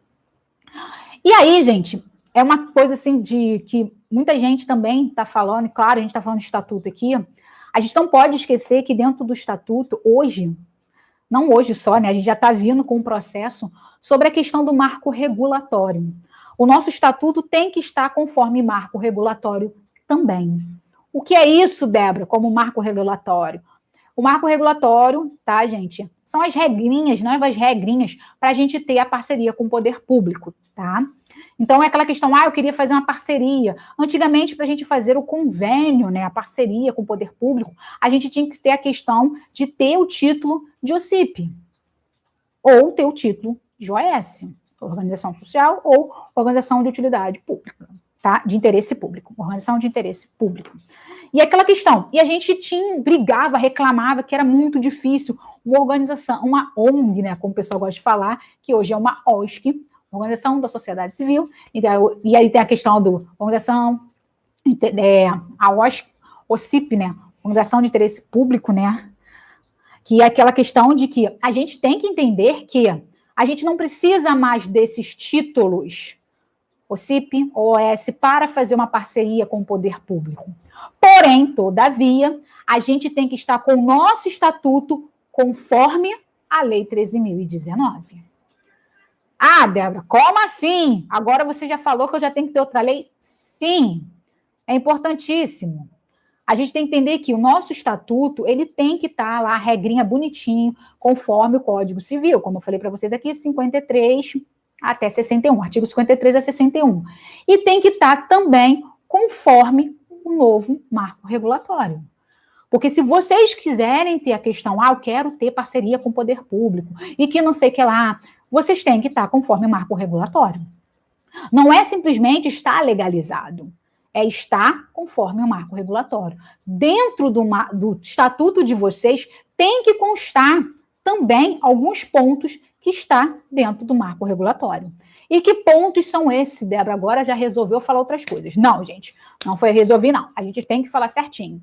E aí, gente, é uma coisa assim de que muita gente também está falando, e claro, a gente está falando de estatuto aqui, a gente não pode esquecer que dentro do estatuto, hoje, não hoje só, né? A gente já está vindo com um processo sobre a questão do marco regulatório. O nosso estatuto tem que estar conforme marco regulatório também. O que é isso, Débora, como marco regulatório? O marco regulatório, tá, gente? São as regrinhas, novas regrinhas, para a gente ter a parceria com o poder público, tá? Então, é aquela questão, eu queria fazer uma parceria. Antigamente, para a gente fazer o convênio, né, a parceria com o poder público, a gente tinha que ter a questão de ter o título de OCIP, ou ter o título de OS, Organização Social ou Organização de Utilidade Pública, tá? De interesse público, organização de interesse público. E aquela questão, e a gente brigava, reclamava que era muito difícil uma organização, uma ONG, né, como o pessoal gosta de falar, que hoje é uma OSC, Organização da Sociedade Civil, e aí tem a questão do organização, a OCIP, né, Organização de Interesse Público, né, que é aquela questão de que a gente tem que entender que a gente não precisa mais desses títulos, OCIP, OS, para fazer uma parceria com o poder público. Porém, todavia, a gente tem que estar com o nosso estatuto conforme a Lei 13.019. Ah, Débora, como assim? Agora você já falou que eu já tenho que ter outra lei? Sim, é importantíssimo. A gente tem que entender que o nosso estatuto, ele tem que estar lá, a regrinha bonitinho, conforme o Código Civil, como eu falei para vocês aqui, 53 até 61, artigo 53 a 61. E tem que estar também conforme o novo marco regulatório. Porque se vocês quiserem ter a questão, eu quero ter parceria com o poder público, e que não sei o que lá, vocês têm que estar conforme o marco regulatório. Não é simplesmente estar legalizado, é estar conforme o marco regulatório. Dentro do estatuto de vocês, tem que constar também alguns pontos que está dentro do marco regulatório. E que pontos são esses, Débora? Agora já resolveu falar outras coisas. Não, gente, não foi resolver, não. A gente tem que falar certinho.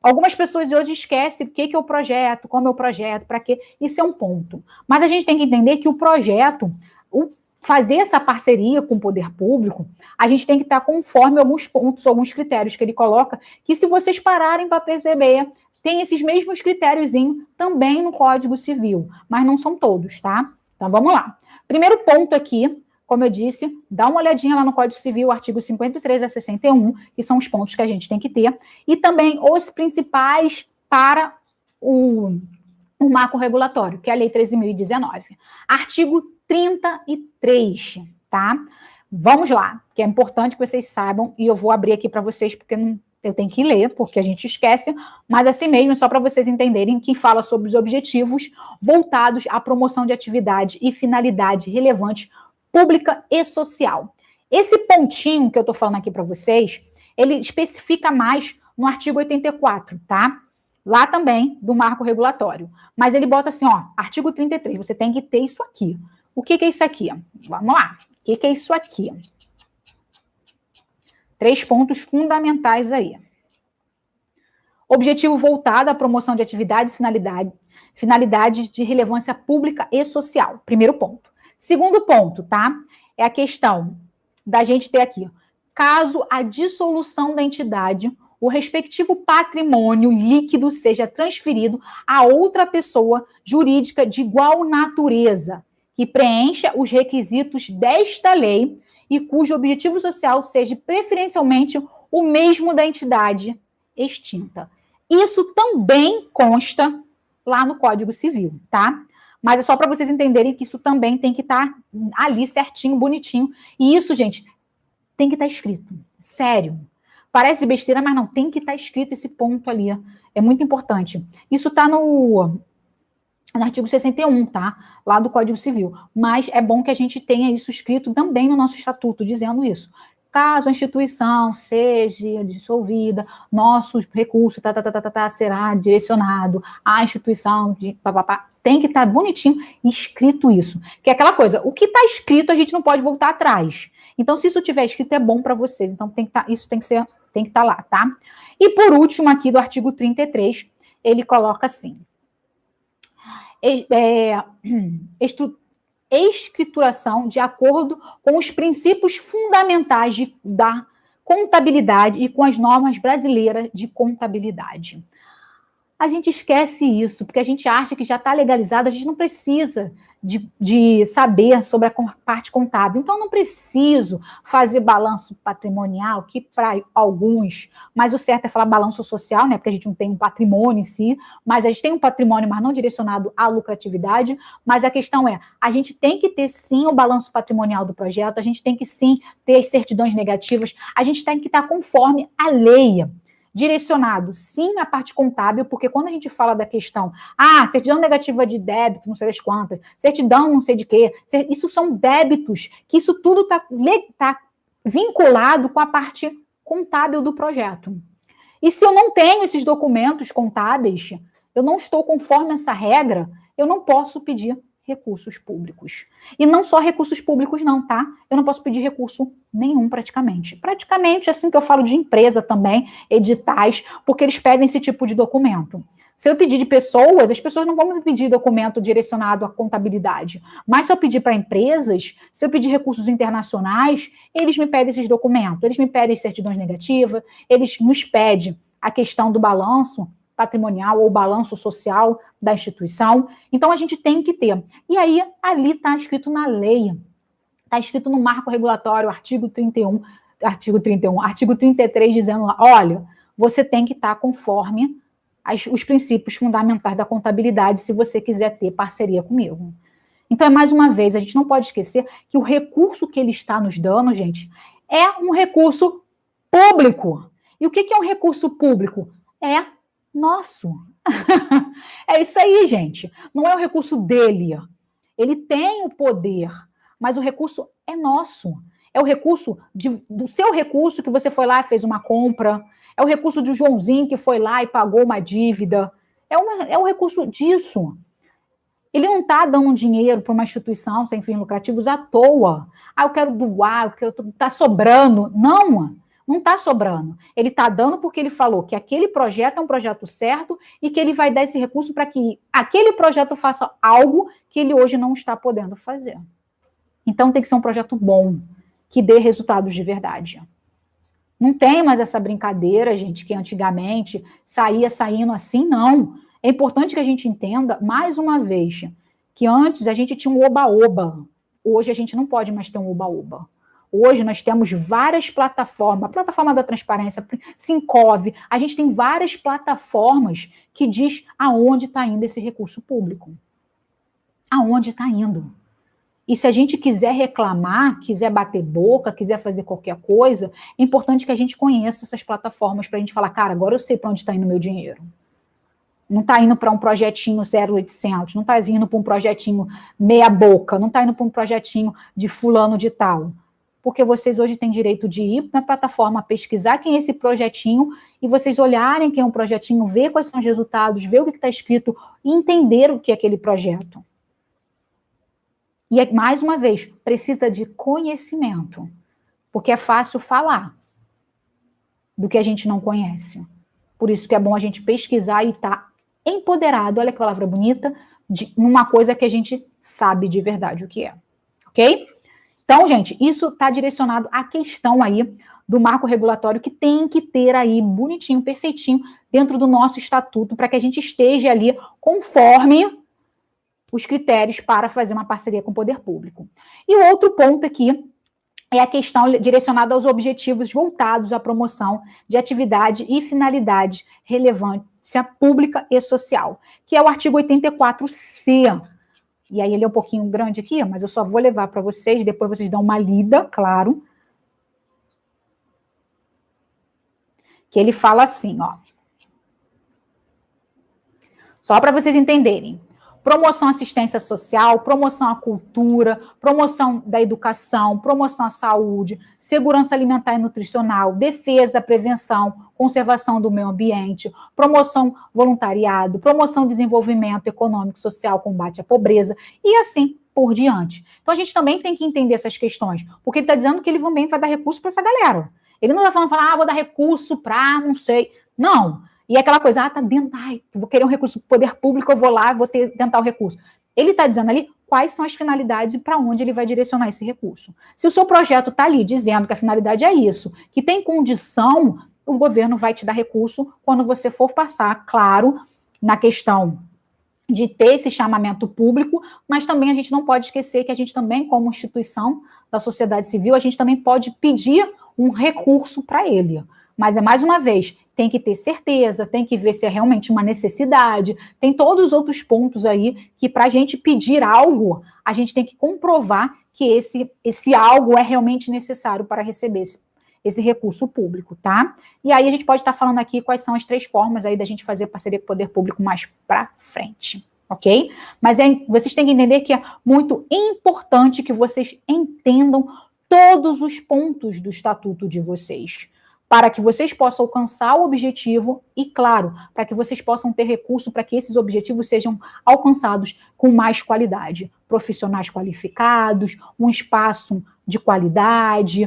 Algumas pessoas hoje esquecem o que é o projeto, como é o projeto, para quê. Isso é um ponto. Mas a gente tem que entender que o projeto, fazer essa parceria com o poder público, a gente tem que estar conforme alguns pontos, alguns critérios que ele coloca, que se vocês pararem para perceber, tem esses mesmos critérios também no Código Civil, mas não são todos, tá? Então, vamos lá. Primeiro ponto aqui, como eu disse, dá uma olhadinha lá no Código Civil, artigo 53 a 61, que são os pontos que a gente tem que ter, e também os principais para o marco regulatório, que é a Lei 13.019. Artigo 33, tá? Vamos lá, que é importante que vocês saibam, e eu vou abrir aqui para vocês, porque eu tenho que ler, porque a gente esquece, mas assim mesmo, só para vocês entenderem, que fala sobre os objetivos voltados à promoção de atividade e finalidade relevante pública e social. Esse pontinho que eu estou falando aqui para vocês, ele especifica mais no artigo 84, tá? Lá também, do marco regulatório. Mas ele bota assim, artigo 33, você tem que ter isso aqui. O que é isso aqui? Vamos lá. O que é isso aqui? 3 pontos fundamentais aí. Objetivo voltado à promoção de atividades e finalidade de relevância pública e social. Primeiro ponto. Segundo ponto, tá? É a questão da gente ter aqui, caso a dissolução da entidade, o respectivo patrimônio líquido seja transferido a outra pessoa jurídica de igual natureza, que preencha os requisitos desta lei e cujo objetivo social seja preferencialmente o mesmo da entidade extinta. Isso também consta lá no Código Civil, tá? Mas é só para vocês entenderem que isso também tem que estar ali certinho, bonitinho. E isso, gente, tem que estar escrito. Sério. Parece besteira, mas não. Tem que estar escrito esse ponto ali. É muito importante. Isso está no artigo 61, tá? Lá do Código Civil. Mas é bom que a gente tenha isso escrito também no nosso estatuto, dizendo isso. Caso a instituição seja dissolvida, nosso recurso será direcionado à instituição de papapá. Tem que estar bonitinho escrito isso. Que é aquela coisa, o que está escrito a gente não pode voltar atrás. Então, se isso tiver escrito, é bom para vocês. Então, isso tem que estar lá, tá? E por último, aqui do artigo 33, ele coloca assim: escrituração de acordo com os princípios fundamentais da contabilidade e com as normas brasileiras de contabilidade. A gente esquece isso, porque a gente acha que já está legalizado, a gente não precisa de saber sobre a parte contábil. Então, eu não preciso fazer balanço patrimonial, que para alguns, mas o certo é falar balanço social, né? Porque a gente não tem um patrimônio em si, mas a gente tem um patrimônio, mas não direcionado à lucratividade. Mas a questão é, a gente tem que ter sim o balanço patrimonial do projeto, a gente tem que sim ter as certidões negativas, a gente tem que estar conforme a lei. Direcionado, sim, à parte contábil, porque quando a gente fala da questão, certidão negativa de débito, não sei das quantas, certidão não sei de quê, isso são débitos, que isso tudo está vinculado com a parte contábil do projeto. E se eu não tenho esses documentos contábeis, eu não estou conforme essa regra, eu não posso pedir recursos públicos. E não só recursos públicos não, tá? Eu não posso pedir recurso nenhum praticamente. Praticamente, assim que eu falo de empresa também, editais, porque eles pedem esse tipo de documento. Se eu pedir de pessoas, as pessoas não vão me pedir documento direcionado à contabilidade. Mas se eu pedir para empresas, se eu pedir recursos internacionais, eles me pedem esses documentos. Eles me pedem certidões negativas, eles nos pedem a questão do balanço patrimonial ou balanço social da instituição. Então, a gente tem que ter. E aí, ali está escrito na lei, está escrito no marco regulatório, artigo 33, dizendo lá, olha, você tem que estar conforme os princípios fundamentais da contabilidade se você quiser ter parceria comigo. Então, mais uma vez, a gente não pode esquecer que o recurso que ele está nos dando, gente, é um recurso público. E o que é um recurso público? É nosso. É isso aí, gente. Não é o recurso dele. Ele tem o poder, mas o recurso é nosso. É o recurso do seu recurso que você foi lá e fez uma compra. É o recurso do Joãozinho que foi lá e pagou uma dívida. É o recurso disso. Ele não está dando dinheiro para uma instituição sem fins lucrativos à toa. Eu quero doar, está sobrando. Não está sobrando. Ele está dando porque ele falou que aquele projeto é um projeto certo e que ele vai dar esse recurso para que aquele projeto faça algo que ele hoje não está podendo fazer. Então tem que ser um projeto bom, que dê resultados de verdade. Não tem mais essa brincadeira, gente, que antigamente saía saindo assim, não. É importante que a gente entenda, mais uma vez, que antes a gente tinha um oba-oba. Hoje a gente não pode mais ter um oba-oba. Hoje nós temos várias plataformas, a plataforma da transparência, Sincov, a gente tem várias plataformas que diz aonde está indo esse recurso público. Aonde está indo. E se a gente quiser reclamar, quiser bater boca, quiser fazer qualquer coisa, é importante que a gente conheça essas plataformas para a gente falar, cara, agora eu sei para onde está indo meu dinheiro. Não está indo para um projetinho 0800, não está indo para um projetinho meia boca, não está indo para um projetinho de fulano de tal. Porque vocês hoje têm direito de ir na plataforma, pesquisar quem é esse projetinho e vocês olharem quem é um projetinho, ver quais são os resultados, ver o que está escrito e entender o que é aquele projeto. E, mais uma vez, precisa de conhecimento, porque é fácil falar do que a gente não conhece. Por isso que é bom a gente pesquisar e estar empoderado, olha que palavra bonita, de uma coisa que a gente sabe de verdade o que é. Ok? Então, gente, isso está direcionado à questão aí do marco regulatório que tem que ter aí bonitinho, perfeitinho, dentro do nosso estatuto, para que a gente esteja ali conforme os critérios para fazer uma parceria com o poder público. E o outro ponto aqui é a questão direcionada aos objetivos voltados à promoção de atividade e finalidade relevância pública e social, que é o artigo 84C. E aí ele é um pouquinho grande aqui, mas eu só vou levar para vocês, depois vocês dão uma lida, claro. Que ele fala assim, ó. Só para vocês entenderem. promoção à assistência social, promoção à cultura, promoção da educação, promoção à saúde, segurança alimentar e nutricional, defesa, prevenção, conservação do meio ambiente, promoção voluntariado, promoção desenvolvimento econômico, social, combate à pobreza e assim por diante. Então a gente também tem que entender essas questões, porque ele está dizendo que ele também vai dar recurso para essa galera. Ele não está falando, vou dar recurso para não sei. Não. E é aquela coisa, tá dentro, vou querer um recurso do poder público, eu vou lá, vou tentar o recurso. Ele está dizendo ali quais são as finalidades e para onde ele vai direcionar esse recurso. Se o seu projeto está ali dizendo que a finalidade é isso, que tem condição, o governo vai te dar recurso quando você for passar, claro, na questão de ter esse chamamento público, mas também a gente não pode esquecer que a gente também, como instituição da sociedade civil, a gente também pode pedir um recurso para ele. Mas é mais uma vez, tem que ter certeza, tem que ver se é realmente uma necessidade, tem todos os outros pontos aí que para a gente pedir algo, a gente tem que comprovar que esse algo é realmente necessário para receber esse recurso público, tá? E aí a gente pode estar falando aqui quais são as 3 formas aí da gente fazer parceria com o poder público mais para frente, ok? Mas vocês têm que entender que é muito importante que vocês entendam todos os pontos do estatuto de vocês, para que vocês possam alcançar o objetivo e, claro, para que vocês possam ter recurso para que esses objetivos sejam alcançados com mais qualidade. Profissionais qualificados, um espaço de qualidade,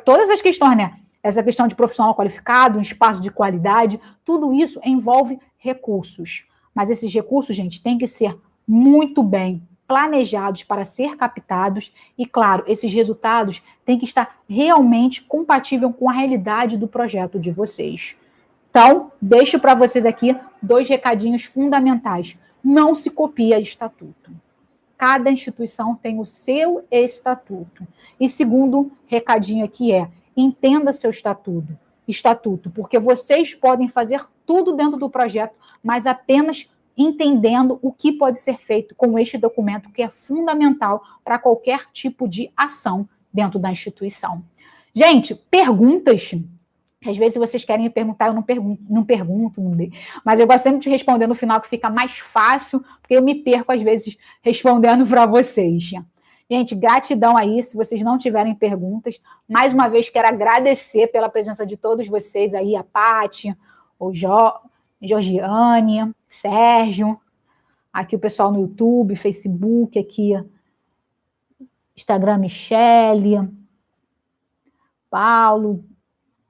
todas as questões, né? Essa questão de profissional qualificado, um espaço de qualidade, tudo isso envolve recursos. Mas esses recursos, gente, têm que ser muito bem planejados para ser captados e, claro, esses resultados têm que estar realmente compatíveis com a realidade do projeto de vocês. Então, deixo para vocês aqui 2 recadinhos fundamentais. Não se copia estatuto. Cada instituição tem o seu estatuto. E segundo recadinho aqui entenda seu estatuto, porque vocês podem fazer tudo dentro do projeto, mas apenas entendendo o que pode ser feito com este documento, que é fundamental para qualquer tipo de ação dentro da instituição. Gente, perguntas. Às vezes vocês querem me perguntar, eu não pergunto, mas eu gosto sempre de responder no final, que fica mais fácil, porque eu me perco, às vezes, respondendo para vocês. Gente, gratidão aí, se vocês não tiverem perguntas. Mais uma vez, quero agradecer pela presença de todos vocês aí, a Paty, o Georgiane, Sérgio, aqui o pessoal no YouTube, Facebook, aqui, Instagram, Michele, Paulo,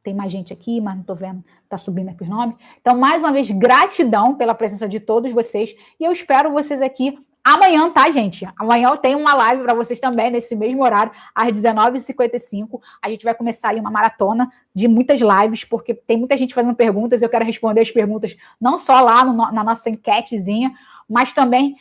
tem mais gente aqui, mas não estou vendo, está subindo aqui os nomes. Então, mais uma vez, gratidão pela presença de todos vocês, e eu espero vocês aqui amanhã, tá, gente? Amanhã eu tenho uma live para vocês também, nesse mesmo horário, às 19h55. A gente vai começar aí uma maratona de muitas lives, porque tem muita gente fazendo perguntas, eu quero responder as perguntas não só lá na nossa enquetezinha, mas também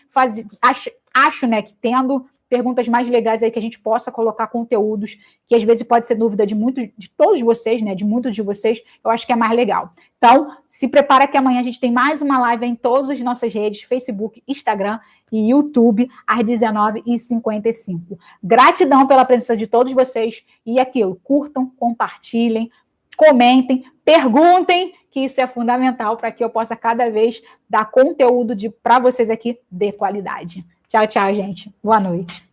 acho, né, que tendo perguntas mais legais aí que a gente possa colocar conteúdos que às vezes pode ser dúvida de todos vocês, né, de muitos de vocês, eu acho que é mais legal. Então, se prepara que amanhã a gente tem mais uma live em todas as nossas redes, Facebook, Instagram e YouTube, às 19h55. Gratidão pela presença de todos vocês e aquilo, curtam, compartilhem, comentem, perguntem, que isso é fundamental para que eu possa cada vez dar conteúdo para vocês aqui de qualidade. Tchau, tchau, gente. Boa noite.